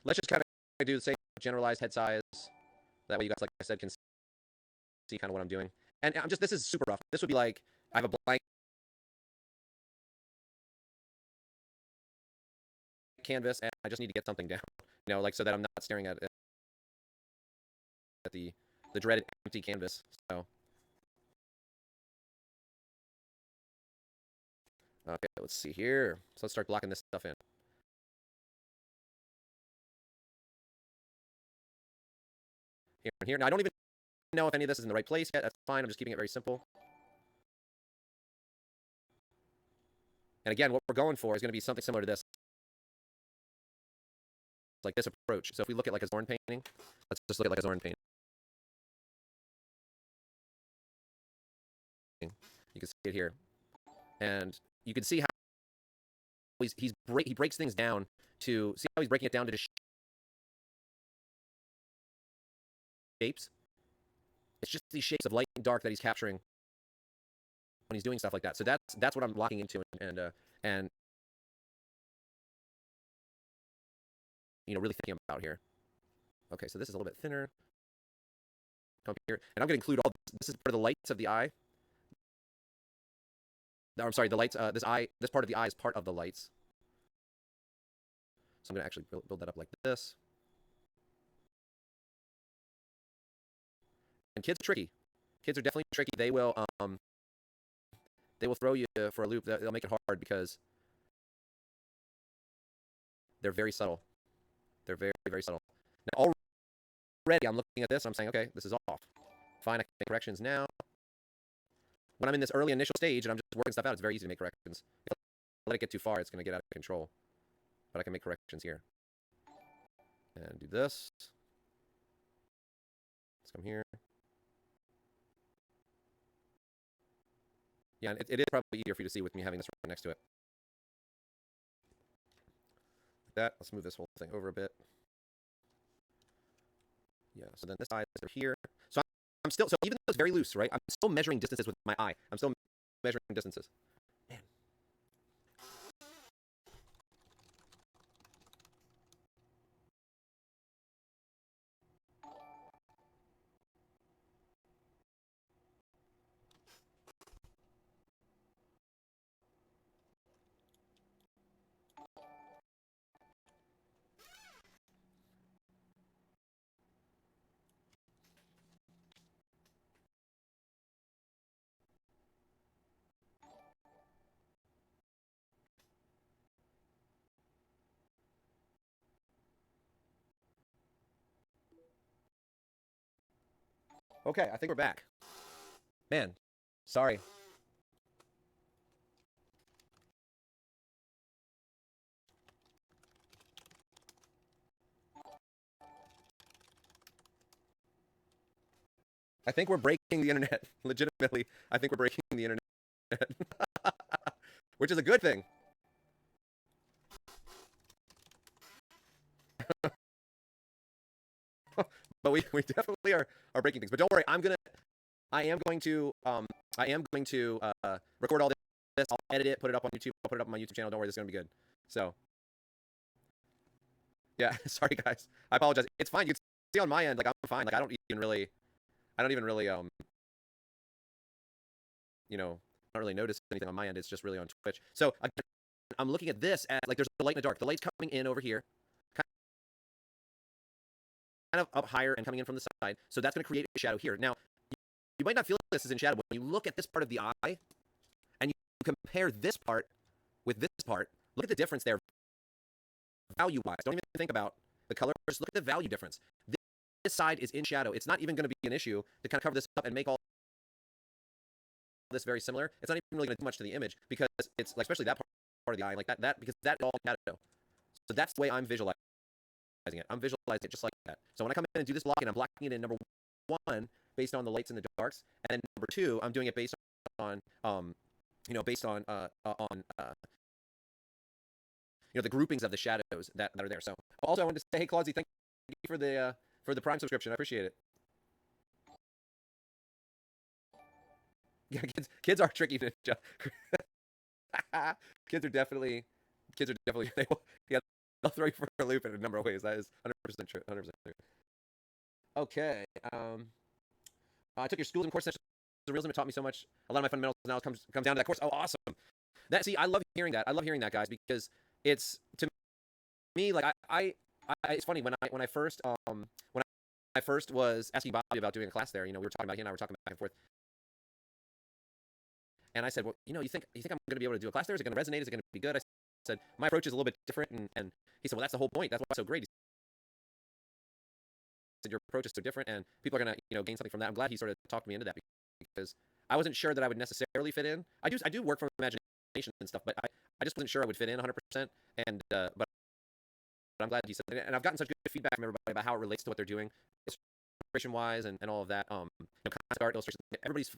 let's just kind of do the same generalized head size. That way you guys, like I said, can see kind of what I'm doing. And I'm just, this is super rough. This would be like, I have a blank canvas and I just need to get something down, you know, like so that I'm not staring at the dreaded empty canvas. So, okay, let's see here. So let's start blocking this stuff in. Here and here. Now, I don't even know if any of this is in the right place yet. That's fine. I'm just keeping it very simple. And again, what we're going for is going to be something similar to this. Like this approach. So if we look at like a Zorn painting, let's just look at like a Zorn painting. You can see it here. And you can see how he breaks things down to, see how he's breaking it down to just shapes? It's just these shapes of light and dark that he's capturing when he's doing stuff like that. So that's what I'm locking into and you know, really thinking about here. Okay, so this is a little bit thinner. Come here, and I'm going to include all this is part of the lights of the eye. No, I'm sorry, the lights. This part of the eye is part of the lights. So I'm going to actually build that up like this. And kids are tricky. Kids are definitely tricky. They will throw you for a loop. They'll make it hard because they're very subtle. They're very, very subtle. Now, already I'm looking at this and I'm saying, okay, this is off. Fine, I can make corrections now. When I'm in this early initial stage and I'm just working stuff out, it's very easy to make corrections. If I let it get too far, it's going to get out of control. But I can make corrections here. And do this. Let's come here. Yeah, it is probably easier for you to see with me having this right next to it. Like that. Let's move this whole thing over a bit. Yeah, so then this side is over here. So I'm still, so even though it's very loose, right? I'm still measuring distances with my eye. I'm still measuring distances. Man. Okay, I think we're back. Man, sorry. I think we're breaking the internet. Legitimately, I think we're breaking the internet. Which is a good thing. But we definitely are breaking things. But don't worry, I am going to record all this. I'll edit it, put it up on YouTube. I'll put it up on my YouTube channel. Don't worry, this is gonna be good. So yeah, sorry guys. I apologize. It's fine. You can see on my end, like I'm fine. Like I don't even really you know, I don't really notice anything on my end. It's just really on Twitch. So again, I'm looking at this at like there's the light and the dark. The light's coming in over here, kind of up higher and coming in from the side. So that's going to create a shadow here. Now, you might not feel like this is in shadow, but when you look at this part of the eye and you compare this part with this part, look at the difference there value-wise. Don't even think about the color. Just look at the value difference. This side is in shadow. It's not even going to be an issue to kind of cover this up and make all this very similar. It's not even really going to do much to the image because it's like, especially that part of the eye, like that because that's all shadow. So that's the way I'm visualizing it. I'm visualizing it just like that. So when I come in and do this blocking, I'm blocking it in number one based on the lights and the darks, and then number two, I'm doing it based on you know, based on you know, the groupings of the shadows that are there. So also I wanted to say, hey Claudsy, thank you for the Prime subscription. I appreciate it. Yeah, kids are tricky ninja. kids are definitely they will, yeah, They'll throw you for a loop in a number of ways. That is 100% true. 100% true. Okay. I took your schools and course sessions. The realism, it taught me so much. A lot of my fundamentals now comes down to that course. Oh, awesome. See, I love hearing that. I love hearing that, guys, because it's, to me, like, it's funny when I first was asking Bobby about doing a class there. You know, we were talking about, he and I were talking back and forth, and I said, well, you think I'm going to be able to do a class there? Is it going to resonate? Is it going to be good? I said, my approach is a little bit different, and he said, well, that's the whole point. That's why it's so great. He said, your approach is so different, and people are going to gain something from that. I'm glad he sort of talked me into that, because I wasn't sure that I would necessarily fit in. I do work from imagination and stuff, but I just wasn't sure I would fit in 100%. And but I'm glad he said it. And I've gotten such good feedback from everybody about how it relates to what they're doing, illustration wise, and all of that. Concept art, illustration. Everybody's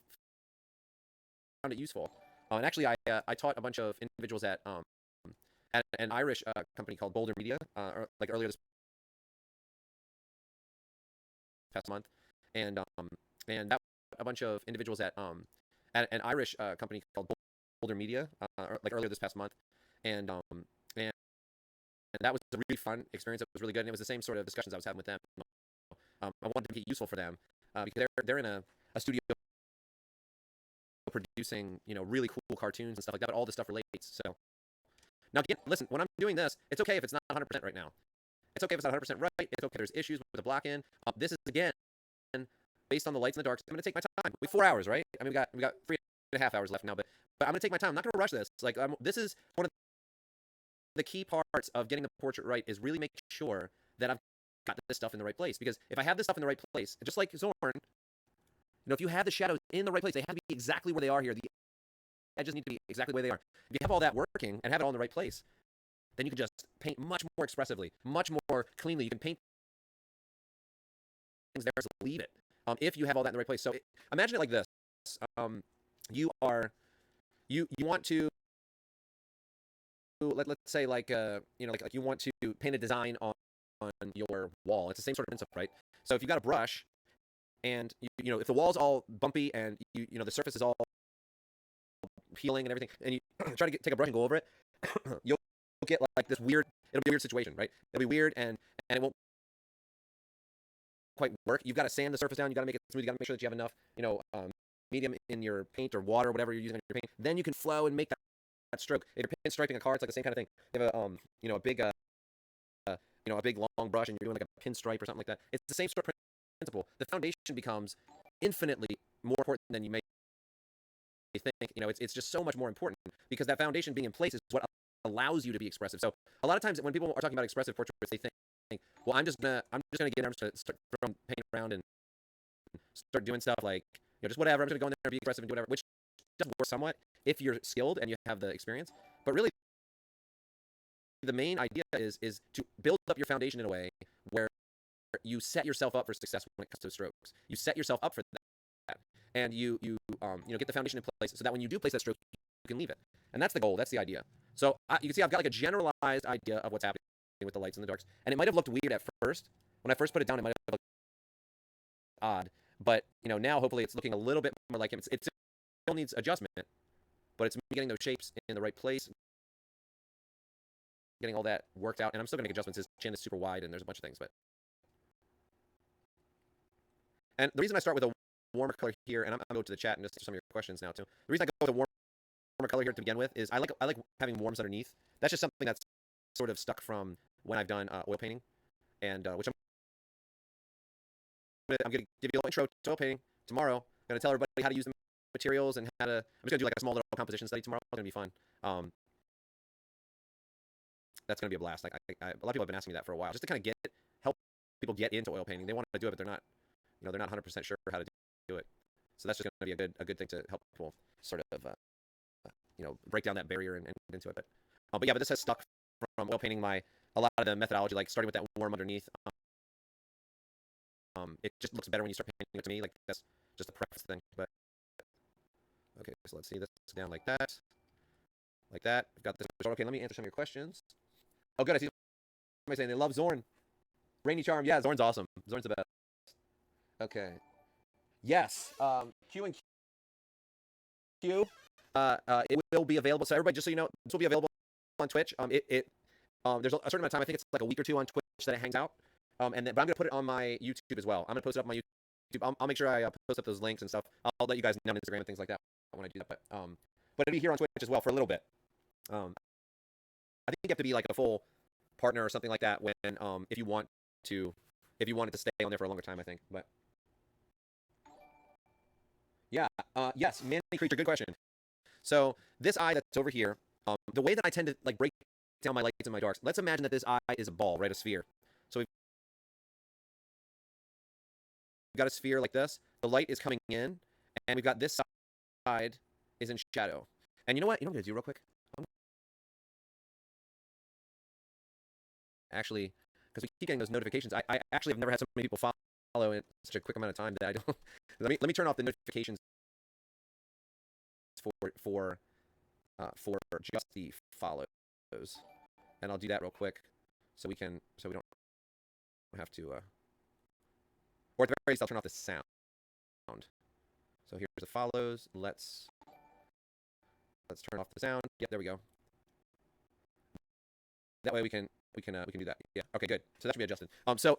found it useful. And actually, I taught a bunch of individuals at an Irish company called Boulder Media, like earlier this past month, and that a bunch of individuals at an Irish company called Boulder Media, like earlier this past month, and that was a really fun experience. It was really good, and it was the same sort of discussions I was having with them. I wanted to make it useful for them because they're in a studio producing really cool cartoons and stuff like that. But all this stuff relates. So now, again, listen, when I'm doing this, it's okay if it's not 100% right now. It's okay if it's not 100% right. It's okay if there's issues with the block in. This is, again, based on the lights and the darks. I'm going to take my time. We have 4 hours, right? I mean, we got 3.5 hours left now, but I'm going to take my time. I'm not going to rush this. Like, this is one of the key parts of getting the portrait right, is really making sure that I've got this stuff in the right place. Because if I have this stuff in the right place, just like Zorn, if you have the shadows in the right place, they have to be exactly where they are here. The edges need to be exactly where they are. If you have all that working and have it all in the right place, then you can just paint much more expressively, much more cleanly. You can paint things there, so leave it. If you have all that in the right place. So imagine it like this. You want to, let's say, like you want to paint a design on your wall. It's the same sort of principle, right? So if you've got a brush, and if the wall's all bumpy and the surface is all peeling and everything, and you try to take a brush and go over it, you'll get like this weird. It'll be a weird situation, right? It'll be weird, and it won't quite work. You've got to sand the surface down. You got to make it smooth. You got to make sure that you have enough, medium in your paint or water, or whatever you're using in your paint. Then you can flow and make that stroke. If you're pinstriping a car, it's like the same kind of thing. You have a big a big long brush, and you're doing like a pinstripe or something like that. It's the same sort of principle. The foundation becomes infinitely more important than you may think. It's just so much more important, because that foundation being in place is what allows you to be expressive. So a lot of times when people are talking about expressive portraits, they think, well, I'm just gonna get in, I'm just gonna start throwing paint around and start doing stuff like just whatever. I'm just gonna go in there and be expressive and do whatever, which does work somewhat if you're skilled and you have the experience. But really, the main idea is to build up your foundation in a way where you set yourself up for success when it comes to strokes. You set yourself up for that, and you get the foundation in place so that when you do place that stroke, you can leave it. And that's the goal. That's the idea. So you can see I've got like a generalized idea of what's happening with the lights and the darks, and it might have looked weird at first. When I first put it down, it might have looked odd, but now hopefully it's looking a little bit more like him. It still needs adjustment, but it's getting those shapes in the right place, getting all that worked out, and I'm still gonna make adjustments. His chin is super wide, and there's a bunch of things, but. And the reason I start with a warmer color here, and I'm going to go to the chat and just some of your questions now too. The reason I go with a warmer color here to begin with is I like having warms underneath. That's just something that's sort of stuck from when I've done oil painting, and which I'm going to give you a little intro to oil painting tomorrow. I'm going to tell everybody how to use the materials and how to. I'm just going to do like a small little composition study tomorrow. It's going to be fun. That's going to be a blast. Like a lot of people have been asking me that for a while, just to kind of help people get into oil painting. They want to do it, but they're not. They're not 100% sure how to do it. So that's just going to be a good thing to help people sort of, break down that barrier and get into it. But this has stuck from oil painting a lot of the methodology, like starting with that warm underneath. It just looks better when you start painting it to me. Like that's just a preference thing. But okay, so let's see this down like that. Like that. I've got this. Okay, let me answer some of your questions. Oh, good. I see somebody saying they love Zorn. Rainy Charm. Yeah, Zorn's awesome. Zorn's the best. Okay. Yes. Q and Q. It will be available. So everybody, just so you know, this will be available on Twitch. there's a certain amount of time. I think it's like a week or two on Twitch that it hangs out. But I'm gonna put it on my YouTube as well. I'm gonna post it up on my YouTube. I'll make sure I post up those links and stuff. I'll let you guys know on Instagram and things like that when I do that. But it'll be here on Twitch as well for a little bit. I think you have to be like a full partner or something like that when if you want it to stay on there for a longer time, I think. But yeah, yes, Manny Creature, good question. So this eye that's over here, the way that I tend to like break down my lights and my darks, let's imagine that this eye is a ball, right, a sphere. So we've got a sphere like this. The light is coming in, and we've got this side is in shadow. And you know what? You know what I'm gonna do real quick? Actually, because we keep getting those notifications, I actually have never had so many people follow in such a quick amount of time that I don't. let me turn off the notifications for just the follows, and I'll do that real quick, so we don't have to, or at the very least I'll turn off the sound. So here's the follows. Let's turn off the sound. Yep, there we go. That way we can do that. Yeah. Okay, good. So that should be adjusted. So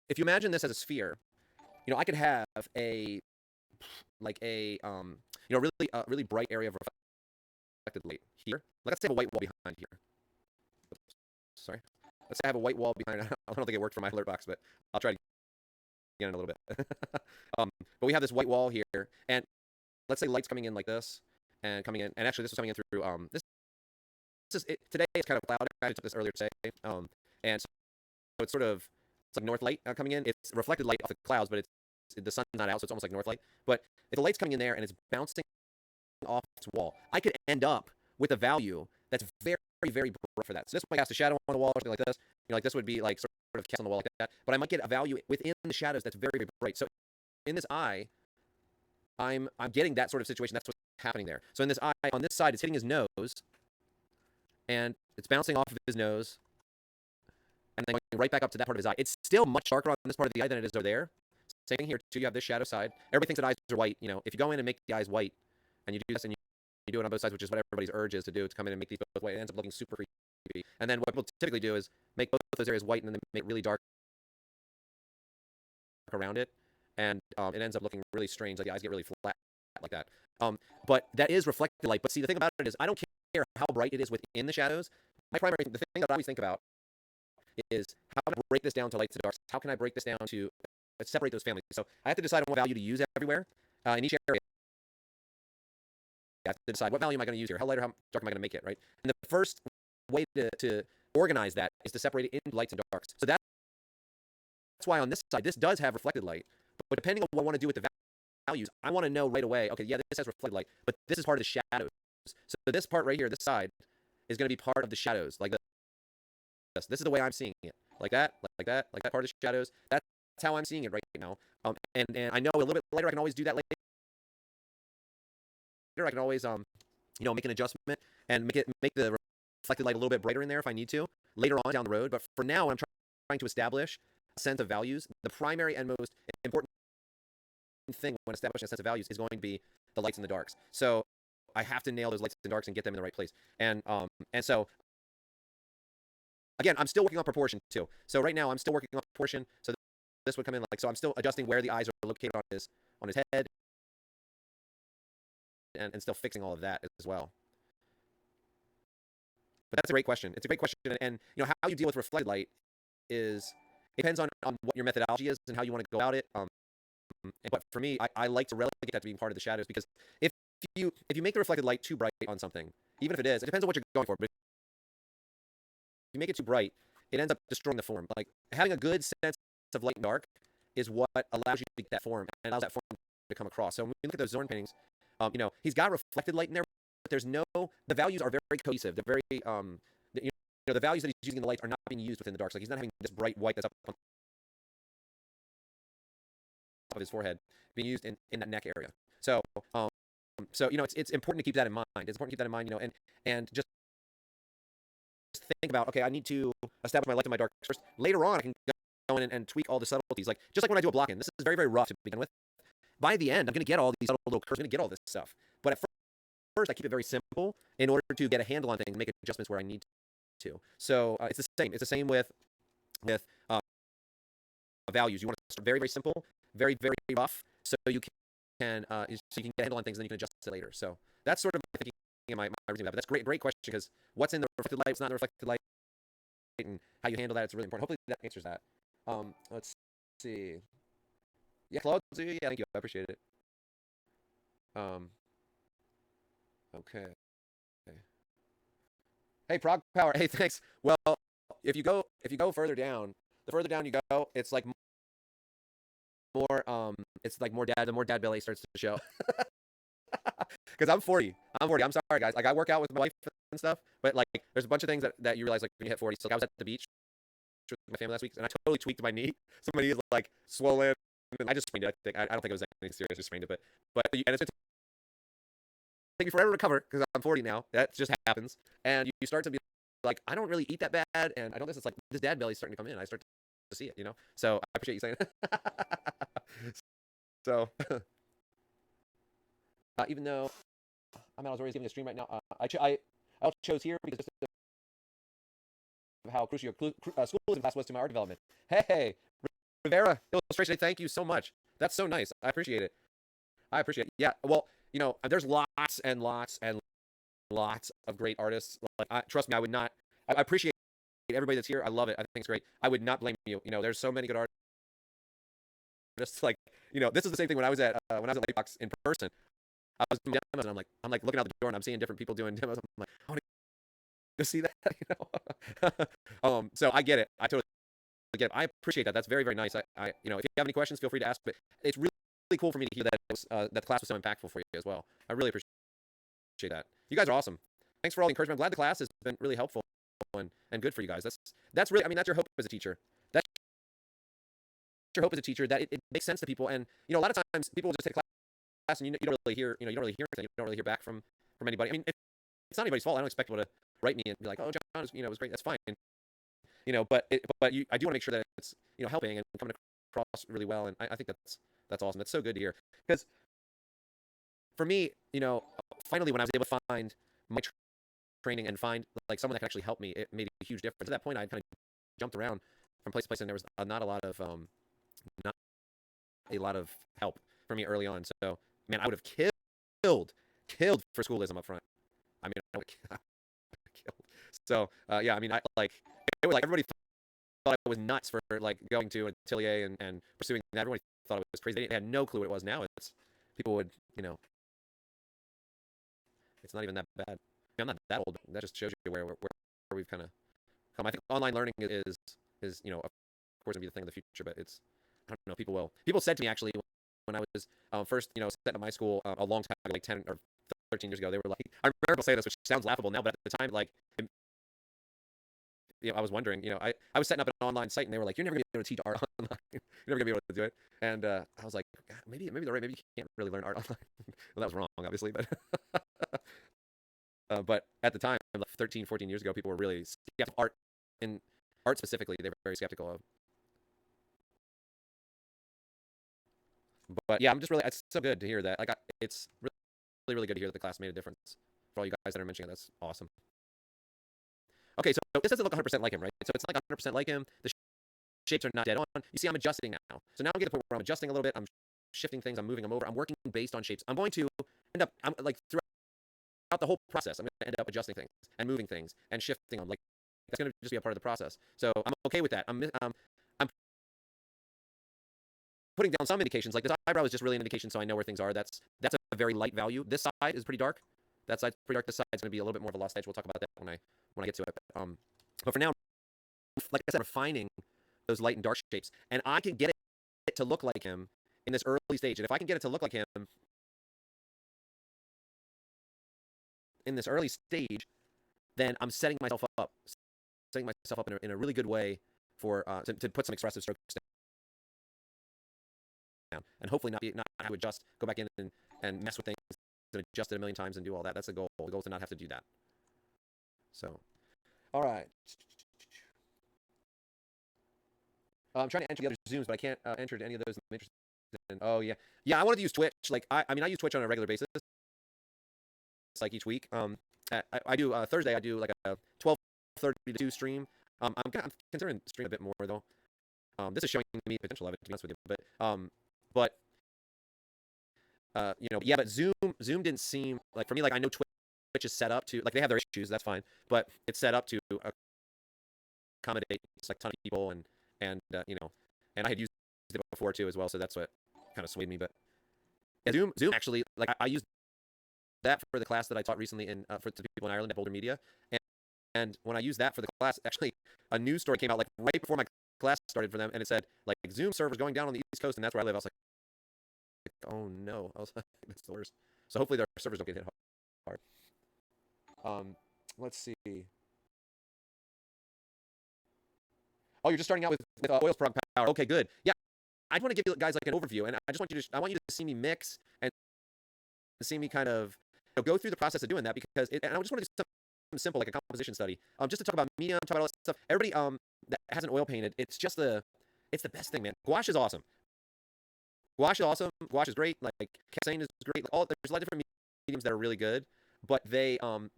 if you imagine this as a sphere, I could have a really bright area of reflected light here. Let's say I have a white wall behind here. Oops, sorry. Let's say I have a white wall behind. I don't think it worked for my alert box, but I'll try to again in a little bit. But we have this white wall here, and let's say light's coming in like this, and coming in, and actually this was coming in through this. Today it's kind of cloudy. I took this earlier today, and so it's like north light coming in. It's reflected light off the clouds, but the sun's not out, so it's almost like north light. But if the light's coming in there and it's bouncing off its wall, I could end up with a value that's very, very bright for that. So this might cast a shadow on the wall or something like this. Like this would be like sort of cast on the wall like that. But I might get a value within the shadows that's very, very bright. So in this eye, I'm getting that sort of situation. That's what's happening there. So in this eye, on this side, it's hitting his nose, and it's bouncing off of his nose, and then going right back up to that part of his eye. It's still much darker on this part of the eye than it is over there. Same thing here too. You have this shadow side. Everybody thinks that eyes are white. If you go in and make the eyes white, and you do this and you do it on both sides, which is what everybody's urge is to do, to come in and make these both white, it ends up looking super creepy. And then what people typically do is make both those areas white and then they make it really dark around it, and it ends up looking really strange. Like the eyes get really flat like that. But that is reflected light. But see, the thing about it is, I don't care how bright it is within the shadows. The thing that I always think about is, how can I break this down to lights and darks? How can I break this down to separate those families? So I have to decide on what value to use everywhere in each area. I have to decide what value am I going to use here. How light or how dark am I going to make it, right? And the first way to organize that is to separate it into lights and darks. So that's why on this side, this does have reflected light. But depending on what I want to do with the values, I want to know right away, okay, yeah, this has reflected light, but this is part of the shadows. So this part right here, this side, is going to be part of the shadows, like this. This is the way I'm seeing it. Like that part of the shadows. That's how I'm seeing it right now. And I know a little bit later I can always do that later. I can always make an adjustment and make the reflected light a little bit brighter in there if I need to later on down the road. But for now, I'm trying to establish a sense of values. The primary and most important thing when establishing a sense of values is going to be the lights and the darks. So I have to nail those lights and darks and get them in the right place. And so again, I'm still working on proportion too. So right now I'm still working on proportion. So this would come in so I'm still adjusting where the eyes are located on his head, and still fixing all of that as well. But that's a great question. It's a great question, and how you deal with reflected light it depends on what your methodology is and how you want to go about it. But for me, I like to relegate that to being part of the shadows, because if you make the reflected light too bright on something, even if it depends on what you're going for, but if you make it too bright, it ends up destroying the form. Like, having a good sense of light and dark is what allows you to get that form, and allows that form to come across. So when we look at those Zorn paintings, he's got reflected light in there, but the values are very cohesive. They're very, the values that he's using in the lights are not being used within the darks. Like, he's not having this bright white that's up on top of his forehead being used in that neck area. So it's important to keep that in mind. It's important to keep that in mind, and just think about, okay, I need to establish my light and my darks first. Later on, I can go in and tweak all the subtleties. Like, just like when I do a block-in, this is very, very rough to begin with. By the end, I'm going to get all these subtle little curves. I'm going to get all this stuff. But at first, I keep it very simple in order to get a handle on things and make adjustments where I need to. So it's the same. It's the same with values. You want to start very, very simple, very, very rough, so you can get a handle on things, and then you can adjust it later. So that's sort of my thinking in my reasoning about it. But that's great question, because what's in the reflected light, what's not in the reflected light, and how you handle that, it's really important. Hopefully that answers that. Let's see. Yeah, Claude, yeah, thank you. I appreciate it. Um, okay. Hey, Prog Power. Hey, thanks. Well, if you go further down, the further down you go, it's like more it's like more dad. The more dad belly starts to show. Because I'm 40. I'm 40. I'm sorry, guys. Like, I work out with my wife and stuff, but like there's a bunch of things that you realize, like, when you hit 40. So, like, I was at the beach with my family last week, and I totally tweaked my knee. So my knee is like swollen, and I just sprained it. I don't think it was anything serious. I just sprained it, but and it's gonna take me forever to recover, because I'm 40 now. That just happens, and you start to be like, I don't really eat that bad, and I don't. It's like this dad belly's starting to come in. I start to see it. So I appreciate you saying it. So even though I'm out, always giving a stream right now, I chose here because just of how crucial schoolism class was to my art development. Hey, Rivera illustration, thank you so much. That's so nice. I appreciate it. Yeah. Well, there's lots and lots and lots of great artists. Like, trust me, I would not. I appreciate everybody that's here. I love it. I think it's great. I would not blame you. There's so many good artists. Like, this is the same thing when I was at Lightbox in person. I was doing demos, and I'm like looking out the door, and I'm seeing different people doing demos. I'm like, I want to see that. So I get it. I totally get it. I appreciate that. That's very, very nice. If you have any questions, feel free to ask. But it's really, really cool for me to hear that that the class was so impactful for you as well. I really appreciate that. You guys are awesome. Thanks for all the encouragement. I'm glad the class has been really helpful and good for you guys. That's really, that's your hope as a teacher. That's your hope as a teacher, that it makes sense to people. And a lot of times people will just take class, and you don't really hear anything. You don't really hear back from anybody. I mean, it's not anybody's fault. I don't expect people to write me and be like, oh, John, it was great. That's fine. But I do want to make sure that it's helping and coming across really well. And I think that's awesome. That's so good to hear. Because for me, finally, when I was able to find my training and find like someone that can actually help me, it made a huge difference. At that point, I kind of jumped around from place to place, and there was not a lot of help for me early on. So, man, I would have killed for schoolism up front. I mean, I would have killed. So, yeah, I mean, it was like everybody thought I was nuts for like going to an atelier and pursuing that. Everybody thought it was crazy. They had no clue what it was. Now people would, it's not even that bad. I'm not that old, but that just shows you where we've kind of come. I think online learning is of course gonna be the thing of the future, but it's, I don't know. People said to me, actually, when I was first set up my school a long time ago, like 10 or 13 years ago, they were like, I remember people saying this, which sounds laughable now, but at the time, like, I was wondering, I was setting up an online site, and they were like, you're never gonna be able to teach art online. You're never gonna be able to do it. And I was like, maybe they're right. Maybe you can't really learn art online. Well, that was wrong, obviously, but but at the time, like 13, 14 years ago, people were really skeptical of art, and art specifically, they were very skeptical of. But yeah, it's so good to hear that. Like, it's really, really good to hear that the class made a difference. For all you guys that are mentioning it, that's awesome. Okay, so this doesn't look 100% like him, right? So it's not like 100% like him. The shapes are not dead on. You see, I'm adjusting now. So now I'm getting to the point where I'm adjusting a little bit. I'm shifting things. I'm moving them over. I'm working based on shapes. I'm going to end up, I'm like, throughout the whole process, I'm going to end up adjusting things and moving things and shifting them. Like, that's going to just be a part of the process. So I'm okay with that. I'm putting down some indications. Like, this eyebrow is just really an indication, so I know where things are. That's a very light value. This side is pretty dark. That side's pretty dark. This side's going to be a little bit more of a lost edge. We'll talk about that when I get to it. But for now, like I said, refining those light and dark shapes, and I can get it to look like him in this early stage. And if I can get it to look like him in this early stage, then I'm setting myself up in a really good way for to put some expressive strokes down, and hopefully not have to adjust, go back in and mess with things and adjust it a million times and do all that. That's the goal. The goal is to not have to do that. So, all right. I'm trying to enter the other Zooms, but I can't enter any of those I'm interested in. Oh, yeah. Yeah, I wanted to use Twitch. Like, I mean, I use Twitch on a regular basis, like each week. I do Thursday, I do like a 12 12:30 to 2 stream. I'm considering stream a bit more though. This is showing me potential of it, to be honest with you. But you know, yeah, but Zoom didn't seem like, for me, like, I know Twitch is set up to, like, they have their issues, that's fine, but it's set up to accommodate like a ton of people, and you know, and I had used it before too as well, so that's what kind of swayed me. But yeah, Zoom actually, like, I used that for the class that I taught recently for the people in Ireland at Boulder Media, and when I used that for the class, actually a news story came out like right before my class started for them, and it said like Zoom servers going down on the East Coast, and that's where I live. I was like, oh no, I was like, that's the worst. So hopefully their servers don't get hit hard. Let's see. Oh, you're just starting out with oils per power. Okay, good. Yeah, I just want to give you guys like an overview, and I want you to see me mix and see me kind of, you know, go through the process of doing that, because and I just want to do something simple like a composition study, just to talk about medium, talk about all that stuff. Everybody that has an oil painted, it's the best thing, man. Gouache is awesome. Gouache is awesome. Gouache is great. Like Cassane is great. Like, there's a lot of different mediums that are really good, but they don't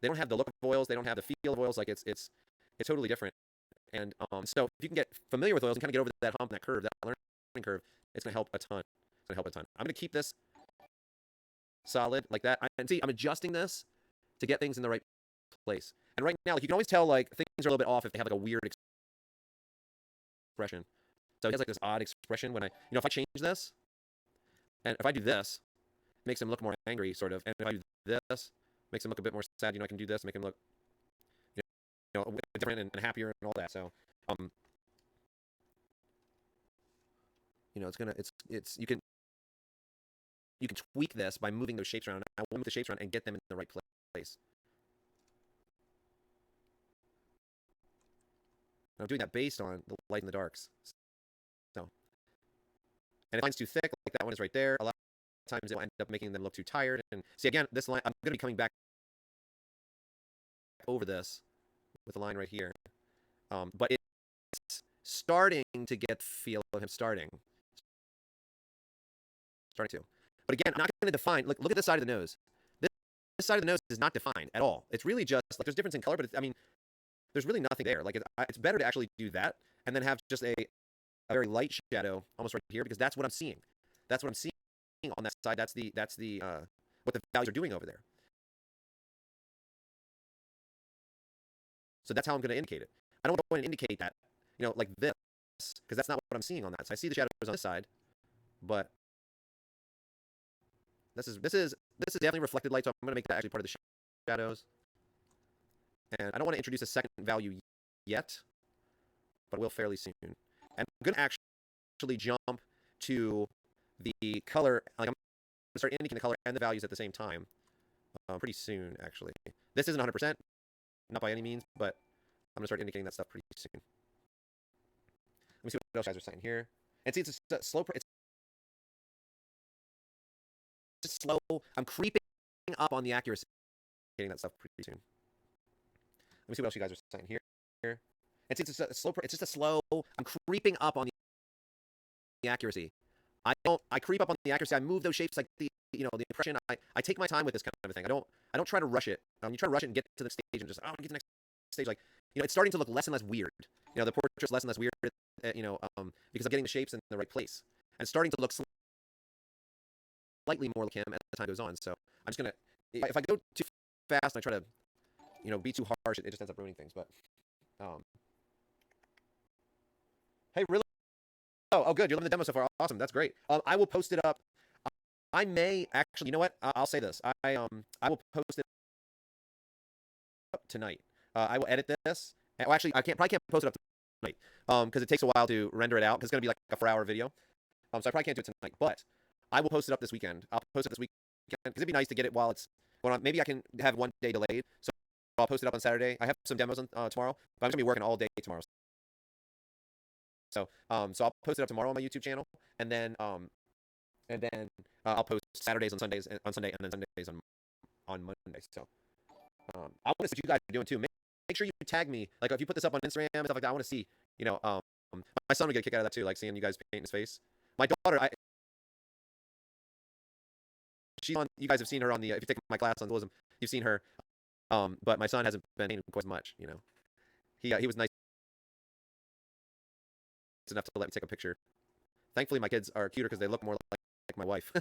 have the look of oils. They don't have the feel of oils. Like it's totally different. And so if you can get familiar with oils and kind of get over that hump, that curve, that learning curve, it's gonna help a ton. It's gonna help a ton. I'm gonna keep this solid like that. And see, I'm adjusting this to get things in the right place. And right now, like, you can always tell like things are a little bit off if they have like a weird expression. So he has like this odd expression when if I change this, and if I do this, it makes him look more angry, sort of. And if I do this, makes him look a bit more sad. I can do this, make him look, different and happier and all that. So, it's you can tweak this by moving those shapes around. I will move the shapes around and get them in the right place. And I'm doing that based on the light and the darks. So, and if the line's too thick, like that one is right there, a lot of times it'll end up making them look too tired. And see, again, this line, I'm going to be coming back over this with the line right here. But it's starting to get the feel of him starting to. But again, I'm not going to define. Look at this side of the nose. This side of the nose is not defined at all. It's really just like there's difference in color, but there's really nothing there. Like it's better to actually do that and then have just a very light shadow almost right here, because that's what I'm seeing. That's what I'm seeing on that side. That's the what the values are doing over there. So that's how I'm going to indicate it. I don't want to indicate that, like this, because that's not what I'm seeing on that. So I see the shadows on this side, but this is definitely reflected light. So I'm going to make that actually part of the shadows. And I don't want to introduce a second value yet, but I will fairly soon. And I'm going to actually jump to the color. Like, I'm going to start indicating the color and the values at the same time pretty soon, actually. This isn't 100%, not by any means, but I'm going to start indicating that stuff pretty soon. Let me see what else guys are saying here. And see, it's a slow. It's just slow. I'm creeping up on the accuracy, getting that stuff pretty soon. Let me see what else you guys are saying here. And see, it's a slow. It's just a slow. I'm creeping up on the accuracy. I creep up on the accuracy. I move those shapes like the impression. I take my time with this kind of a thing. I don't try to rush it. You try to rush it and get to the stage and just get to the next stage. Like, it's starting to look less and less weird. The portrait's less and less weird. Because I'm getting the shapes in the right place and starting to look slightly more like him as the time goes on. So I'm just gonna, if I go too fast and I try to, be too harsh, it just ends up ruining things. But, hey, really? Oh, good. You're loving the demo so far. Awesome. That's great. I will post it up. I may actually, you know what? I'll say this. I will post it up tonight. I will edit this. Well, actually, probably can't post it up tonight because it takes a while to render it out, because it's going to be like a 4-hour video. So I probably can't do it tonight, but I will post it up this weekend. I'll post it this weekend because it'd be nice to get it while it's going on. Maybe I can have one day delayed. So I'll post it up on Saturday. I have some demos on tomorrow, but I'm going to be working all day tomorrow. So so I'll post it up tomorrow on my YouTube channel, and then I'll post Saturdays on Sundays on Sunday, and then Sundays on Monday. So I want to see what you guys are doing too. Make sure you tag me. Like, if you put this up on Instagram and stuff like that, I want to see. My son would get a kick out of that too, like seeing you guys paint his face. My daughter, she's on. You guys have seen her on the. If you take my class on symbolism, you've seen her. But my son hasn't been painting quite as much. You know, he was nice enough to let me take a picture. Thankfully, my kids are cuter because they look more like my wife.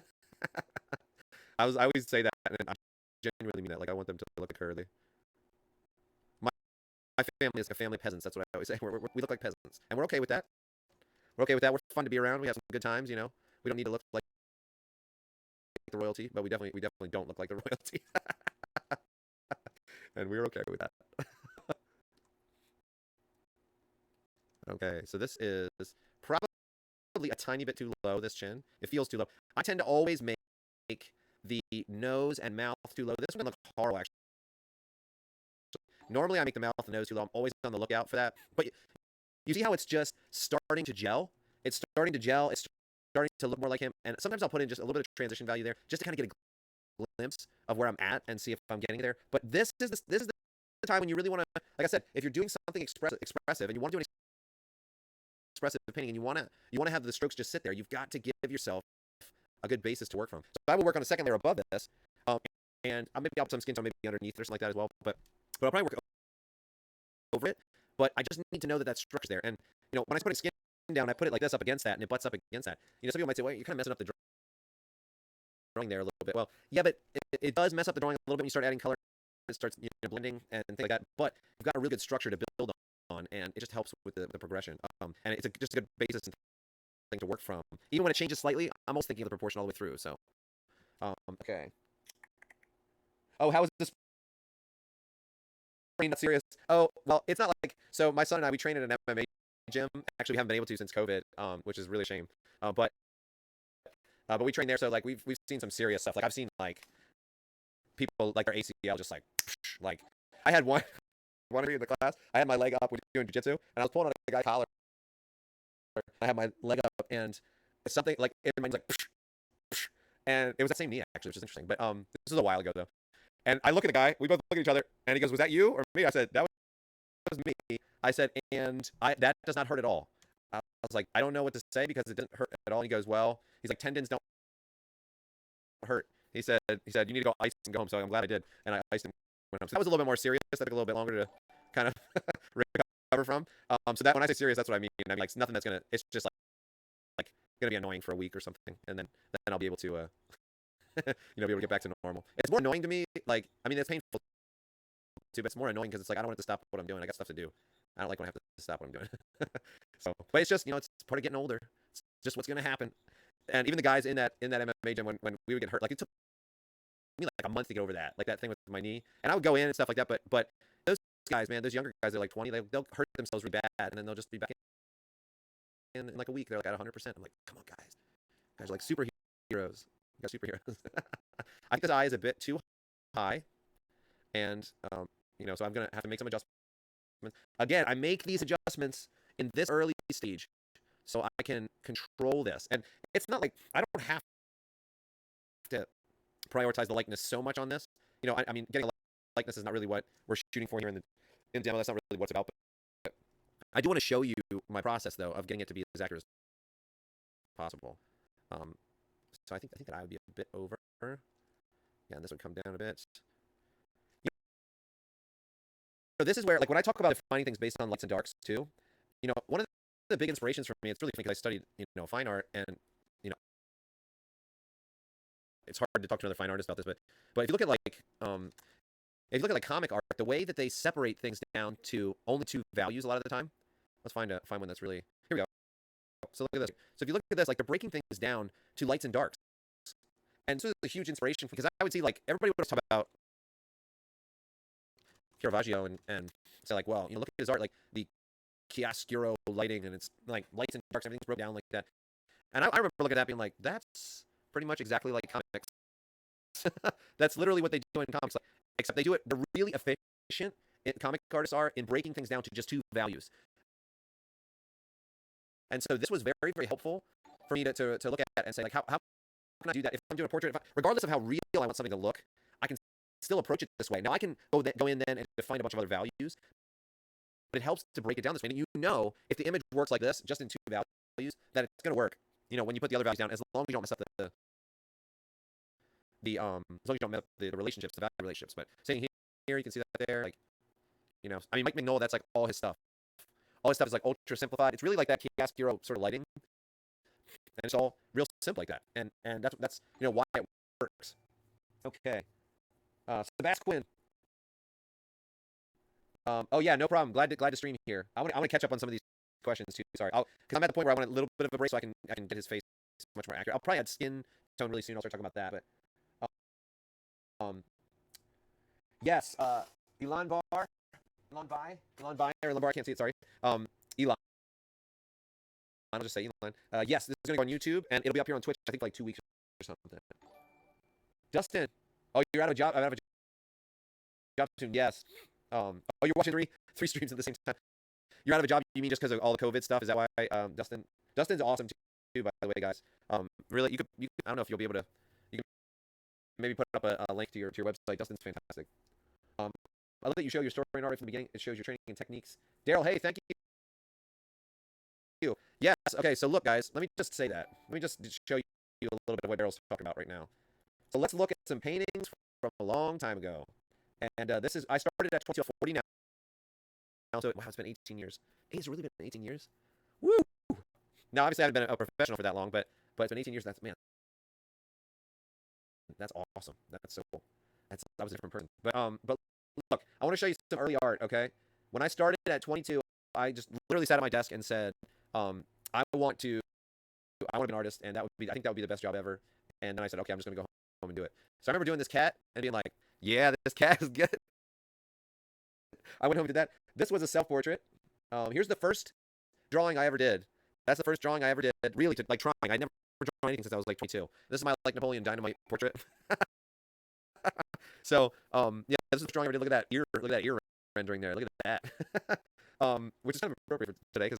I always say that, and I genuinely mean that. Like I want them to look like her. My my family is like a family of peasants. That's what I always say. We look like peasants, and we're okay with that. We're okay with that. We're fun to be around. We have some good times. You know, we don't need to look like the royalty, but we definitely don't look like the royalty. And we're okay with that. Okay, so this is probably a tiny bit too low, this chin. It feels too low. I tend to always make the nose and mouth too low. This one looks horrible, actually. Normally, I make the mouth and nose too low. I'm always on the lookout for that. But you see how it's just starting to gel? It's starting to gel. It's starting to look more like him. And sometimes I'll put in just a little bit of transition value there just to kind of get a glimpse of where I'm at and see if I'm getting there. But this is the time when you really want to, like I said, if you're doing something expressive and you want to do an expressive painting and you want to have the strokes just sit there, you've got to give yourself a good basis to work from. So I will work on a second layer above this, and maybe I'll put some skin tone maybe underneath or something like that as well. But I'll probably work over it. But I just need to know that structure's there. And you know, when I put skin down, I put it like this up against that, and it butts up against that. You know, some people might say, well, you're kind of messing up the drawing there a little bit. Well, yeah, but it does mess up the drawing a little bit when you start adding color. It starts blending and things like that. But you've got a really good structure to build on, and it just helps with the progression. And it's just a good basis and thing to work from. Even when it changes slightly, I'm always thinking of the proportion all the way through. So, okay. Oh, how is this not serious? Oh, well, it's not like, so my son and I, we train at an MMA gym. Actually, we haven't been able to since COVID, which is really a shame. But we train there, so like we've seen some serious stuff. Like I've seen like people like their ACL just like I had one of me in the class. I had my leg up when doing jiu-jitsu, and I was pulling on a guy's collar. I had my leg up, and something like in my mind's like, and it was that same knee actually, which is interesting. But this was a while ago though. And I look at the guy. We both look at each other, and he goes, "Was that you or me?" I said, "That was me." I said, "And that does not hurt at all." I was like, "I don't know what to say because it didn't hurt at all." And he goes, "Well," he's like, "tendons don't hurt." He said, "You need to go ice and go home." So I'm glad I did, and I iced him. Went home. So that was a little bit more serious. That took a little bit longer to kind of recover from. So that when I say serious, that's what I mean. I mean like it's nothing that's gonna. It's just like gonna be annoying for a week or something, and then I'll be able to be able to get back to normal. It's more annoying to me. Like I mean, it's painful too, but it's more annoying because it's like I don't want to stop what I'm doing. I got stuff to do. I don't like when I have to stop what I'm doing. So, but it's just it's part of getting older. It's just what's gonna happen. And even the guys in that MMA gym when we would get hurt, like it took me like a month to get over that, like that thing with my knee. And I would go in and stuff like that, but those guys, man, those younger guys, they're like 20, they'll hurt themselves really bad, and then they'll just be back in like a week. They're like at 100%. I'm like, come on, guys are like superheroes. You got superheroes. I think this eye is a bit too high, and so I'm gonna have to make some adjustments. Again, I make these adjustments in this early stage, so I can control this. And it's not like I don't have to prioritize the likeness so much on this. I mean, getting a likeness is not really what we're shooting for here in the demo. That's not really what it's about. But I do want to show you my process, though, of getting it to be as accurate as possible. So I think that I would be a bit over. Yeah, and this would come down a bit. So this is where, like, when I talk about defining things based on lights and darks, too, one of the big inspirations for me, it's really funny because I studied, fine art, and, it's hard to talk to another fine artist about this, but if you look at like comic art, the way that they separate things down to only two values a lot of the time. Let's find one that's really, here we go. So look at this. So if you look at this, like they're breaking things down to lights and darks, and so it's a huge inspiration because I would see like everybody would talk about Caravaggio and say like, well, look at his art, like the chiaroscuro lighting, and it's like lights and darks, everything's broken down like that. And I remember looking at that being like, that's pretty much exactly like comics. That's literally what they do in comics, except they do it. They're really efficient. Comic artists are in breaking things down to just two values. And so this was very, very helpful for me to look at and say like, how can I do that if I'm doing a portrait? Regardless of how real I want something to look, I can still approach it this way. Now I can go in then and define a bunch of other values, but it helps to break it down this way. And if the image works like this, just in two values, that it's going to work. When you put the other values down, as long as you don't mess up the as long as you don't mess up the relationships, the value relationships. But saying here, you can see that there, like, I mean, Mike Mignola, that's like all his stuff. All his stuff is like ultra simplified. It's really like that Chiaroscuro sort of lighting, and it's all real simple like that. And that's why it works. Okay. Sebastian. Oh yeah, no problem. Glad to stream here. I want to catch up on some of these questions too. Sorry, because I'm at the point where I want a little bit of a break so I can get his face much more accurate. I'll probably add skin tone really soon. I'll start talking about that. But yes, Elon Bar, Elon Bar, or Elon Bar. I can't see it. Sorry. Elon. I'll just say Elon. Yes, this is gonna go on YouTube and it'll be up here on Twitch. I think for like 2 weeks or something. Justin, oh, you're out of a job. I'm out of a job soon. Yes. Oh, you're watching three streams at the same time. You're out of a job. You mean just because of all the COVID stuff? Is that why? Justin's awesome too. By the way, guys. Really, you could. I don't know if you'll be able to. You can maybe put up a link to your website. Dustin's fantastic. I love that you show your story and art from the beginning. It shows your training and techniques. Daryl, hey, thank you. Yes. Okay. So look, guys. Let me just say that. Let me just show you a little bit of what Daryl's talking about right now. So let's look at some paintings from a long time ago. And this is, I started at 2040 now. So, wow, it's been 18 years. Hey, it's really been 18 years? Woo! Now, obviously, I haven't been a professional for that long, but it's been 18 years. That's, man, that's awesome. That's so cool. I was a different person. But look, I want to show you some early art, okay? When I started at 22, I just literally sat at my desk and said, I want to be an artist, and I think that would be the best job ever. And then I said, okay, I'm just going to go home and do it. So I remember doing this cat and being like, yeah, this cat is good. I went home and did that. This was a self-portrait. Here's the first drawing I ever did. That's the first drawing I ever did, really, to like trying. I never drawn anything since I was like 22. This is my like Napoleon Dynamite portrait. So, yeah, this is the drawing I ever did. Look at that ear rendering there. Look at that. Which is kind of appropriate for today because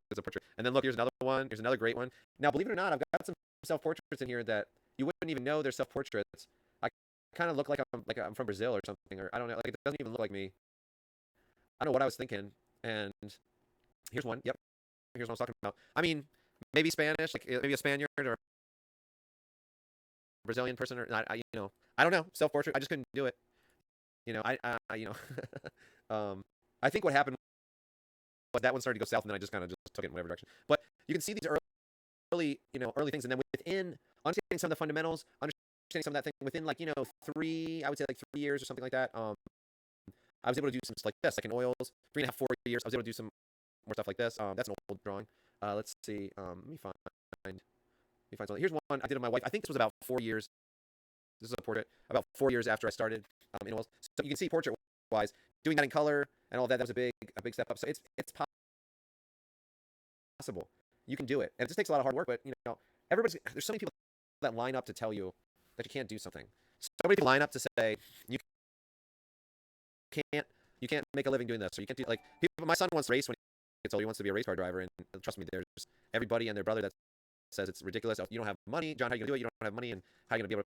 it's a portrait. And then look, here's another one. Here's another great one. Now, believe it or not, I've got some self-portraits in here that you wouldn't even know they're self-portraits. I kind of look like I'm from Brazil or something, or I don't know. Like it doesn't even look like me. I don't know what I was thinking. And here's one. Yep. Here's what I was talking about. I mean, maybe Spanish, like maybe a Spaniard or a Brazilian person, or I don't know. Self-portrait. I just couldn't do it. I think what happened was that one started to go south, and then I just kind of just took it in whatever direction. But you can see these early things, and then within understanding some of the fundamentals, understanding some of that thing within like 3 years or something like that. I was able to do some stuff like this, like in oils, 3.5, 4 years. I was able to do some more stuff like this. That's an old drawing. Let's see. Let me find something. Here's one I did of my wife. I think this was about 4 years. This is a portrait about 4 years after I started in oils. So you can see portrait-wise, doing that in color and all that. That was a big step up. So it's possible. You can do it, and it just takes a lot of hard work. But there's so many people that line up to tell you that you can't do something. So many people line up to say you can't make a living doing this, or you can't do like people. My son wants to race when he gets old. He wants to be a race car driver, and trust me, there's everybody and their brother that says it's ridiculous. You don't have money, John. How are you gonna do it? You don't have money, and how are you gonna be able to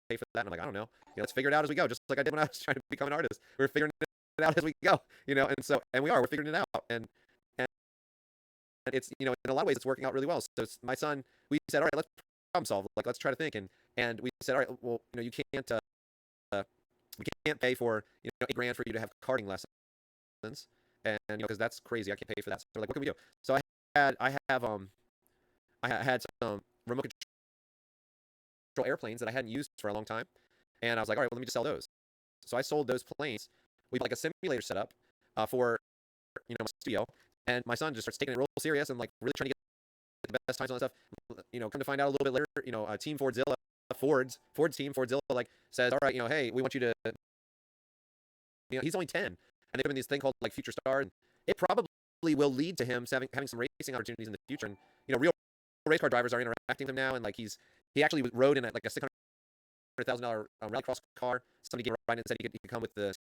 pay for that? And I'm like, I don't know. Let's figure it out as we go. Just like I did when I was trying to become an artist. We're figuring it out as we go. And we're figuring it out, and it's in a lot of ways it's working out really well. So my son, we said, all right, let's problem solve. Like let's try to think, and we said, all right, well, you can't. We can't pay for $8,000 for you to have karting lessons, and because that's crazy. I can't pay for that. So we're like, what can we do? So I had some remote control airplanes that I hadn't used for a long time, and I was like, all right, well, let me just sell those. So I sold those planes. We bought like a simulator setup for my studio, and my son just starts taking it real serious and like really trying to get the best times on that stuff. Come to find out a little bit later, Team Fordzilla. Ford's team, Fordzilla, like says, all right, hey, we want you to, he's only 10, and they're doing this thing called like Future Star, and it probably will lead to him having some racing opportunities in the future. And real race car drivers are interacting with him now, and like he actually rode in like a $600,000 rallycross car. Somebody gave him a ride and said he could come with the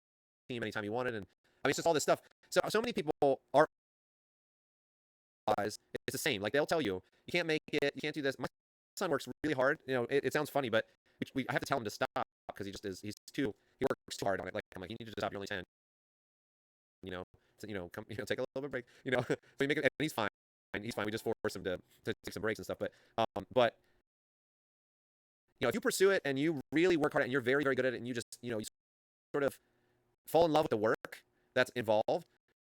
team anytime he wanted, and I mean it's just all this stuff. So many people are it's the same. Like they'll tell you can't make it, you can't do this. My son works really hard. It sounds funny, but I have to tell him to stop because he works too hard on it. Like I'm like, you need to stop. You're only 10. Come, take a little bit of break. So you make it, and he's fine. He's fine. We just force him to take some breaks and stuff. But if you pursue it and you really work hard at it and you're very, very good at it and you just, you sort of fall in love with the work that's involved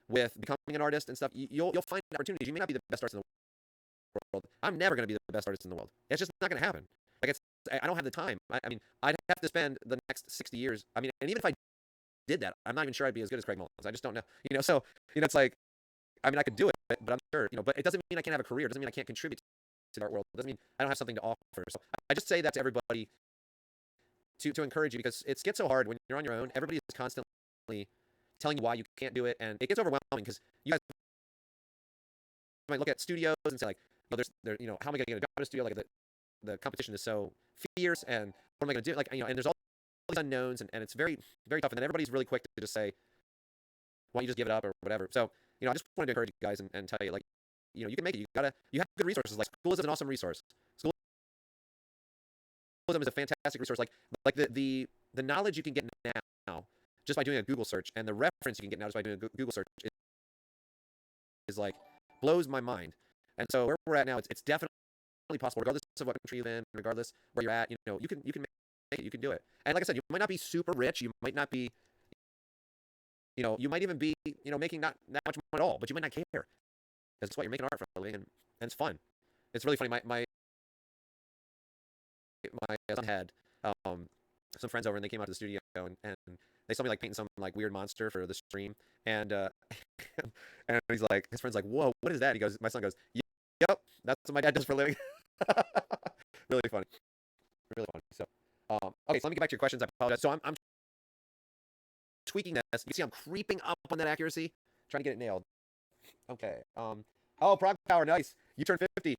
with becoming an artist and stuff, you'll find opportunities. You may not be the best artist in the world. I'm never going to be the best artist in the world. It's just not going to happen. Like I don't have the time. I mean, I'd have to spend the next 60 years. I mean, and even if I did that, I'm not even sure I'd be as good as Craig Mullins. I just don't know. So it's like, I mean, I could do it, but I'm sure, but it doesn't mean I can't have a career. It doesn't mean I can't contribute to the art world. It doesn't mean I don't have something to offer. So I just say that to everybody to encourage you, because it gets so hard when you're on your own. Everybody is constantly telling you why you can't do it, and it gets overwhelming because you guys might look at studios and say like, how am I going to get a job in a studio? Like the competition is so fierce, and what am I going to do? Like, and there's all these unknowns, and it's very, very tough. And then everybody's really quick to just say, why don't you just give it up or whatever. So, I just wanted to encourage you guys and tell you, like, you can make it. You have good resources. Like, schoolism is an awesome resource. Schoolism is a fantastic resource. Like the knowledge you can get now just by doing a Google search, and the reference you can get now just by doing a Google search is like, blows my mind. And so where we're at now, it's definitely possible, regardless of what country you're in, regardless where you're at. You can make it. You can do it. And like I said, you might not be super rich. You might not be, you might even be, making not that much money at all, but you might not care. That's what you're making art for a living, and it's fun. It's really funny. My son had some friends over, and they came out to the studio, and they saw me like painting some like weird monster for the stream, and and he's like, his friend's like, whoa, what is that? He goes, my son goes, yep, that's what my dad does for a living. Really funny, really funny. So, okay, so let me get back to your questions. I apologize. So I'm tweaking this. You see, I'm creeping up on that accuracy, trying to get it nailed. Okay. Oh, Prague Power, nice. You turned 50.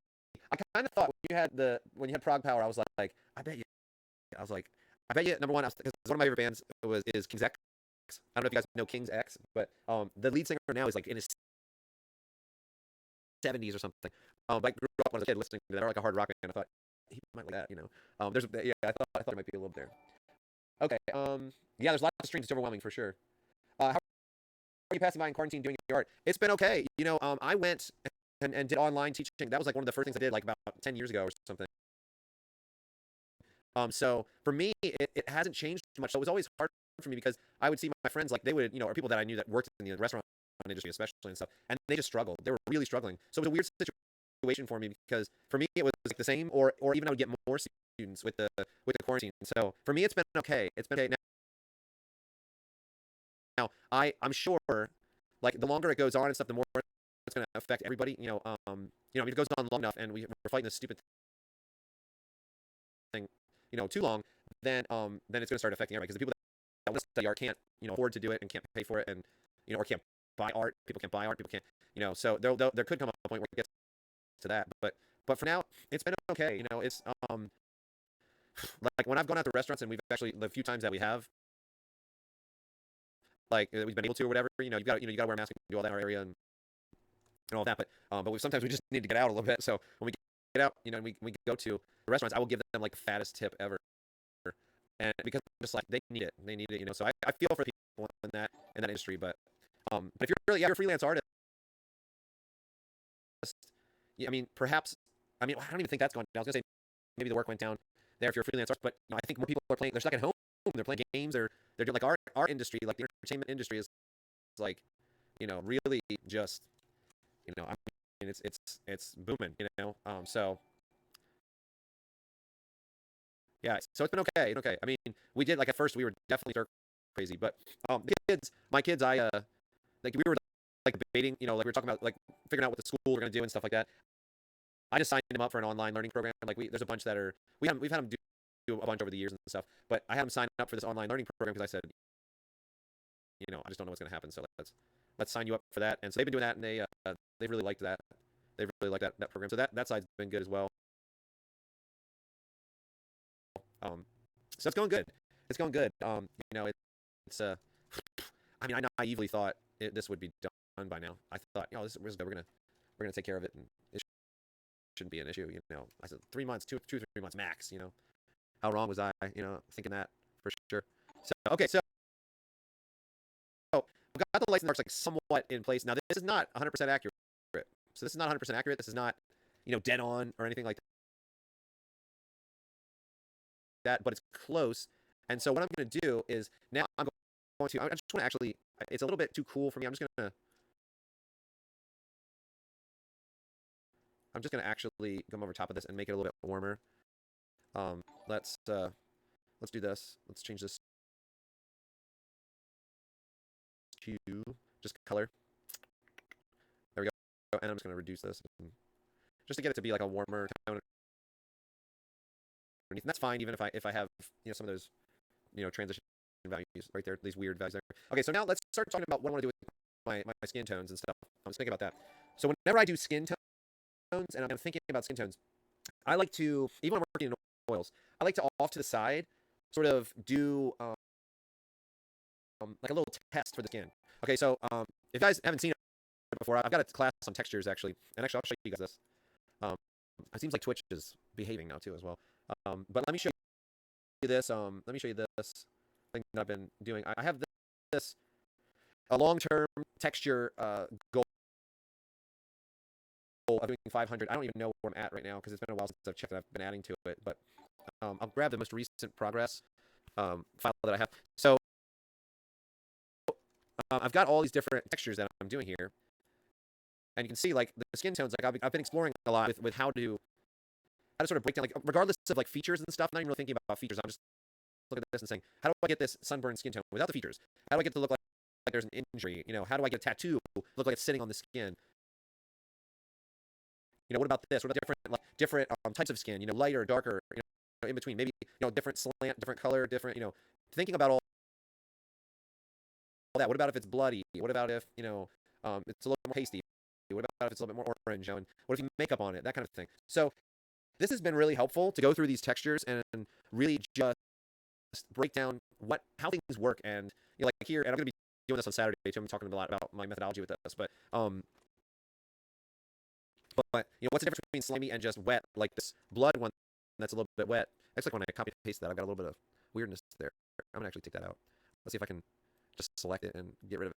I kind of thought when you had Prague Power, I was like, I bet you. I was like, I bet you. Number one, because one of my favorite bands is King's X. I don't know if you guys know King's X, but the lead singer now is like in his 70s or something. But I grew up when I was a kid listening to that, or like a hard rock band. I thought he might like that, I thought it might be a little there. Okay. Yeah, there's lots of streams. It's overwhelming for sure. How are you passing by in quarantine doing your art? It's been okay. I went and did online teaching. That was like one of the first things I did, like about 10 years ago or something. So for me, it hasn't changed much. So it was always hard for me because I would see my friends, like they would, or people that I knew that worked in the restaurant industry, especially and stuff, and they just struggled. They were really struggling. So it was a weird situation for me because for me it was like the same, or even I would get more students with the quarantine. So for me, it's been okay. It's been okay. Now I'm sure, like the longer it goes on and stuff, the more it's going to affect everybody. I mean, if it goes on long enough and we're fighting this stupid thing, too long, then it's going to start affecting everybody, because the people that want to study art can't, afford to do it and can't pay for it, and or can't buy art. People can't buy art. People can't, So there could come a point where it gets to that. But for now, it's been okay. It's like when I've gone out to restaurants, and we've actually, the few times that we have, like we've been able to or whatever, you got to wear a mask and do all that in our area and all that. But sometimes we just need to get out a little bit. So when we get out, and we go to the restaurants, I will give them like the fattest tip ever, and because just like they need it. So I feel for the people in that industry. But if you're really, you're a freelance artist, yeah, I mean, perhaps, I mean, I don't even think that's gone down. I was gonna say maybe the work went down there if you're a freelance artist, but I think more people are playing. They're stuck at home. They're playing games, or they're doing like art industry, like the entertainment industry is like, really just, I mean, it's booming. So yeah, so it's been okay. Okay. I mean, we did, like, at first we were definitely stir crazy, but my kids, like we were like debating, like we were talking about like figuring out what the school we're gonna do and stuff like that. I just signed them up for an online learning program. Like there's a bunch that are we've had them do a bunch over the years and stuff, but I had them sign up for this online learning program because I said, I just don't know what's gonna happen, so let's sign you up for that. And so they've been doing that, and they really liked that. They really liked that program. So that side's been good as well. So it's going good. It's going good. It's I mean, I naively thought this would be done by now. I thought, we're gonna take care of it, and it shouldn't be an issue. I said 3 months, 2 3 months max. How wrong was I? Thinking that for sure. So okay, so I've got the lights and arcs like somewhat in place. Now this is not 100% accurate. So this is not 100% accurate. This is not, dead on or anything like that, but it's close. And so what I'm going to do is now I'm going to, I just want to actually, it's a little bit too cool for me. I'm just going to actually come over top of this and make it a little bit warmer. Let's do this. Let's change this to just color. There we go. And I'm just going to reduce this just to get it to be like a warmer tone underneath. And that's fine, even if I have some of those transition values right there, these weird values there. Okay, so now let's start talking about what I want to do with my skin tones and stuff. I'm just thinking about that. So whenever I do skin tones and I'm thinking about skin tones, I like to, even when I'm working in oils, I like to off to the side sort of do like a little test for the skin. Okay, so if you guys haven't seen it before, I've got a class on textures actually, and actually I'll show you guys this. It seems like Twitch is behaving now too as well. But let me show you this. Let me show you this thing that I've been doing. I have this a long-term texture goal of doing 500. I don't even know where I'm at right now because it's been a while since I've checked and I've been adding to it. But I'll grab the most recent progress file that I have. So I've got all these different textures that I'm doing here, and you can see like the skin tones. Like I've been exploring a lot with how to sort of break down, like regardless of like features and stuff. I'm not even really thinking about features. I'm just looking at this and saying, how do I get this sunburned skin tone without the features? How do I get it to look like there's an injury? How do I get a tattoo look like it's sitting on the skin? What about this? What about different types of skin? Lighter, darker, in between, maybe different slant, different color, different. Thinking about all that. What about if it's bloody? What about if it's a little more pasty? What about if it's a little bit more orange? And what if you make makeup on it? That kind of thing. So this has been really helpful to go through these textures and really just break down how things work. And like here, and I'm going to be doing this on Saturday too. I'm talking a lot about my methodology with this, but what's the difference between slimy and just wet? Like this blood one that's a little bit wet. It's like when I copy paste that, I've got a little bit of weirdness there. I'm gonna actually take that out. Let's see if I can just select it and get rid of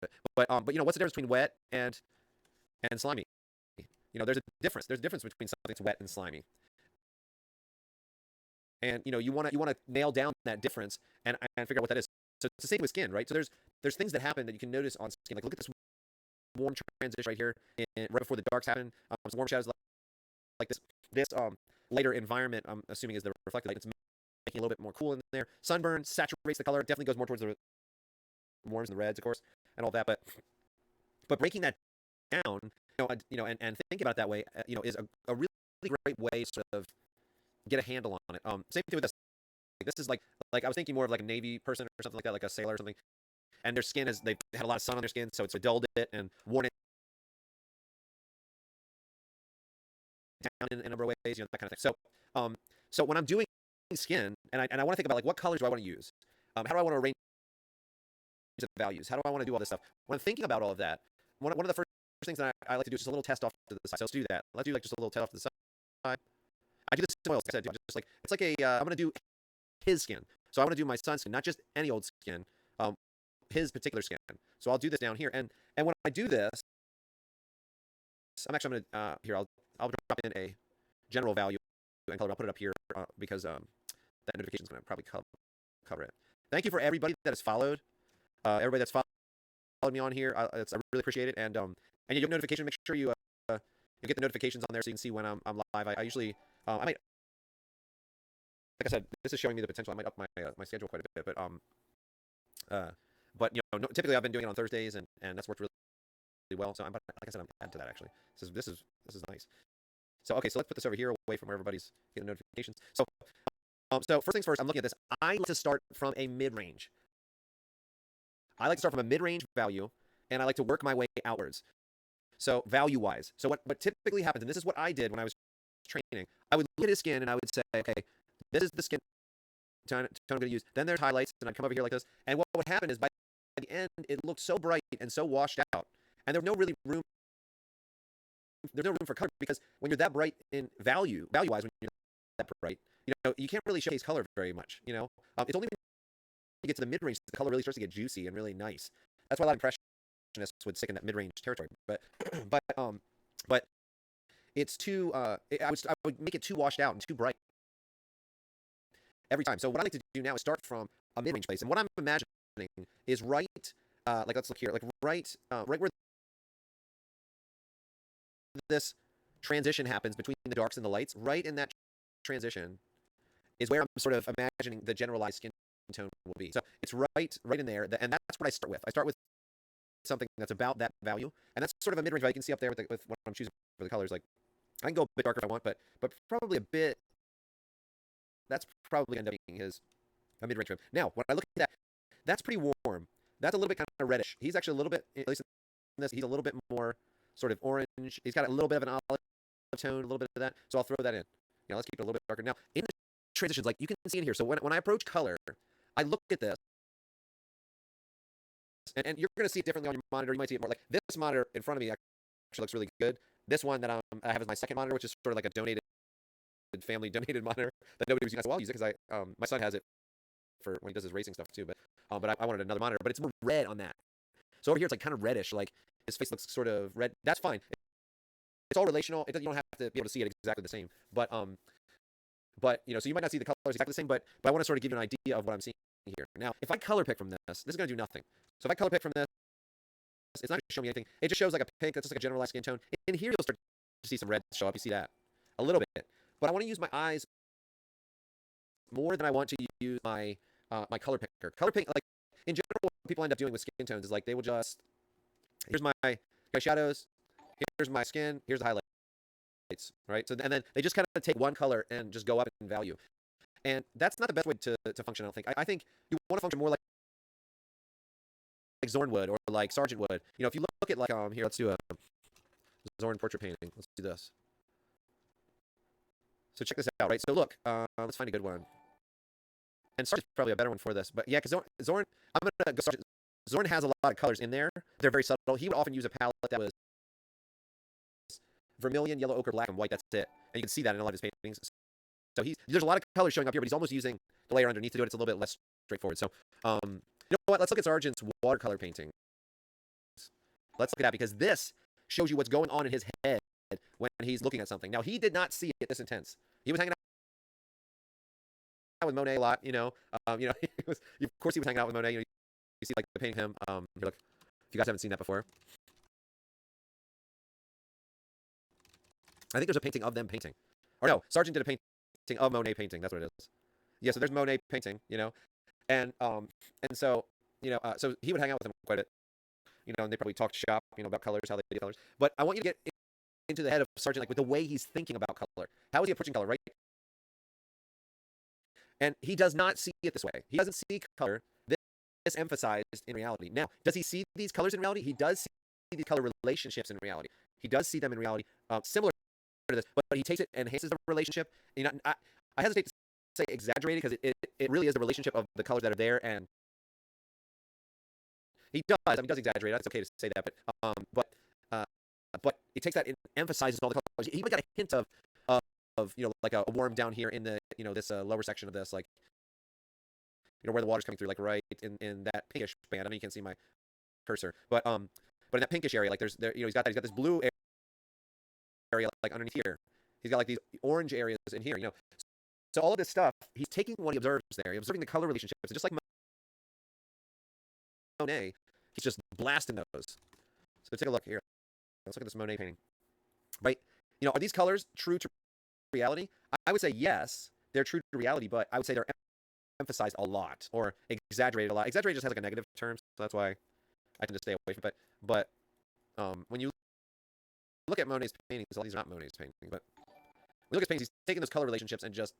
it. But what's the difference between wet and slimy? There's a difference. There's a difference between something that's wet and slimy. And you want to nail down that difference and figure out what that is. So it's the same with skin, right? So there's things that happen that you can notice on skin. Like look at this warm transition right here, right before the darks happen. Some warm shadows like this. This lighter environment, I'm assuming, is the reflected light. It's making a little bit more cool in there. Sunburn saturates the color. It definitely goes more towards the warms and the reds, of course, and all that. But breaking that down, and thinking about it that way, is a really great way to sort of get a handle on it. Same thing with this. This is like I was thinking more of like a Navy person or something like that, like a sailor or something. And their skin they've had a lot of sun on their skin, so it's dulled it and worn it down in a number of ways, that kind of thing. So when I'm doing skin, and I want to think about like what colors do I want to use? How do I want to arrange the values? How do I want to do all this stuff? When I'm thinking about all of that, one of the first things that I like to do is just a little test off to the side. So let's do that. Let's do like just a little test off to the side. I do this in oils. Like I said, just like it's like I'm gonna do his skin. So I want to do my son's skin, not just any old skin. His particular skin. So I'll do this down here, and when I do this, I'm gonna here I'll drop in a general value and color. I'll put it up here because that notification is gonna probably cover it. Thank you for everybody that has followed. Everybody that's followed me on here, I really appreciate it. And you get notification. Make sure you get the notifications on there so you can see when I'm live. I usually I might, like I said, this is showing me the potential. I might up my schedule quite a bit, but typically I've been doing it on Thursdays, and that's worked really well. So like I said, I'm adding to that actually. This is nice. So okay, so let's put this over here away from where everybody's getting notifications. So first things first, I'm looking at this. I like to start from a mid-range. I like to start from a mid-range value, and I like to work my way outwards. So value-wise. So what typically happens, and this is what I did when I was training, I would look at his skin and I would say, okay, this is the skin tone I'm going to use. Then there's highlights, and I'd come over here like this. And what would happen is by the end, it looked so bright and so washed out, and there's no room for color, because when you're that bright in value-wise, when you're that bright, you can't really showcase color very much. It's only when you get to the mid-range the color really starts to get juicy and really nice. That's why a lot of impressionists would stick in that mid-range territory. But it's too I would make it too washed out and too bright. every time. So what I like to do now is start from a mid-range place. And what I'm imagining is right, like let's look here, like right where this transition happens between the darks and the lights, right in that transition is where I'm sort of imagining the generalized skin tone will be. So it's right in there, and that's what I start with. I start with something that's about that value, and that's sort of a mid-range value. You can see up there with what I'm choosing for the colors. Like I can go a bit darker if I want, but probably a bit. That's probably end up being a mid-range trim. Now, when I look at that, that's pretty warm. That's a little bit kind of reddish. He's actually a little bit, at least in this, he's a little bit more sort of orange. He's got a little bit of an olive tone, a little bit of that. So I'll throw that in. Let's keep it a little bit darker. Now, in the transitions, like you can see in here. So when I approach color, I look at this, and you're going to see it differently on your monitor. You might see it more like this monitor in front of me actually looks really good. This one that I have as my second monitor, which is sort of like a family donated monitor that nobody was using. I said, well, I'll use it because my son has it for when he does his racing stuff too. But I wanted another monitor, but it's more red on that. So over here it's like kind of reddish, like his face looks sort of red. That's fine. It's all relational. You don't have to be able to see it exactly the same. But so you might not see the colors exactly the same, but I want to sort of give you an idea of what I'm seeing here. Now, if I color pick from this is going to do nothing. So if I color pick from this, it's not going to show me anything. It just shows like a pink. That's just like a generalized skin tone. In here, you'll start to see some red show up. You see that a little bit. But I want to use my eyes more than I want to use my my color picker. Color pick, like in general, what people end up doing with skin tones is like they will just here's my shadows, here's my skin, here's the highlights, right? So and then they just kind of take one color and just go up in value, and that's not the best way to function. I don't think. I think you want to function more like Zorn would or like Sargent would. If you look at like here, let's do a Zorn portrait painting. Let's do this. So check this out, right? So look, let's find a good one. And Sargent's probably a better one for this, but yeah, because Zorn, I'm gonna go Sargent. Zorn has a lot of colors in there. They're very subtle. He would often use a palette that was vermilion, yellow, ochre, black, and white. That's it. And you can see that in a lot of his paintings. So there's a lot of colors showing up here, but he's almost using the layer underneath to do it. It's a little bit less straightforward. So, you know what? Let's look at Sargent's watercolor painting. Let's look at that because this shows you what's going on in his head when he's looking at something. Now, he did not see it this intense. He was hanging out with Monet a lot, of course he was hanging out with Monet. You see like the painting of him. Here, look, if you guys haven't seen that before, I think there's a painting of them painting. Or no, Sargent did a painting of Monet painting. That's what it is. Yeah, so there's Monet painting, and so so he would hang out with him quite a bit, and they probably talked shop, about colors, how they do colors. But I want you to get into the head of Sargent, like with the way he's thinking about color. How is he approaching color, right? And he does not see it this way. He doesn't see color this emphasized in reality. Now, does he see these colors in reality? He does see these color relationships in reality. He does see them in reality, similar to this, but he takes it and enhances the relationship. I hesitate to say exaggerated because it really is the relationship of the colors that are there, and he does. I mean, he does exaggerate. It's okay to say that, but he takes that and emphasizes all the colors. He even got a hint of like a warm down here in the this lower section of this, like where the water's coming through, like right in that pinkish band. I mean, you can't see my cursor, but in that pinkish area, like he's got this blue area like underneath here. He's got like these orange areas in here, So all of this stuff, he's taking what he observes there. He's observing the color relationships. And just like Monet, he's just blasting those. So take a look here. Let's look at this Monet painting. Right? Are these colors true to reality? I would say yes, they're true to reality, but I would say they're emphasized a lot or exaggerated a lot. Exaggerated just has like a negative term, so that's why I tend to stay away from it. But when you look at Monet's paintings, all these are not Monet's paintings, but when you look at his paintings, he's taking those color relationships and just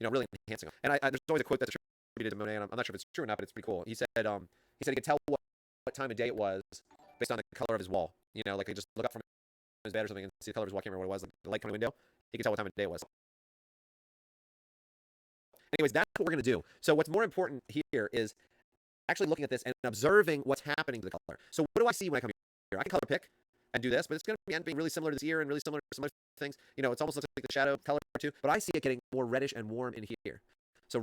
really enhancing them. And there's always a quote that's attributed to Monet, and I'm not sure if it's true or not, but it's pretty cool. He said he could tell what time of day it was based on the color of his wall. Like he just look up from his bed or something and see the color of his wall. I can't remember what it was, like the light coming in the window. He could tell what time of day it was. Anyways, that's what we're going to do. So what's more important here is actually looking at this and observing what's happening to the color. So what do I see when I come here? I can color pick and do this, but it's going to be really similar to this ear and really similar to some other things. It's almost looks like the shadow color too, but I see it getting more reddish and warm in here. So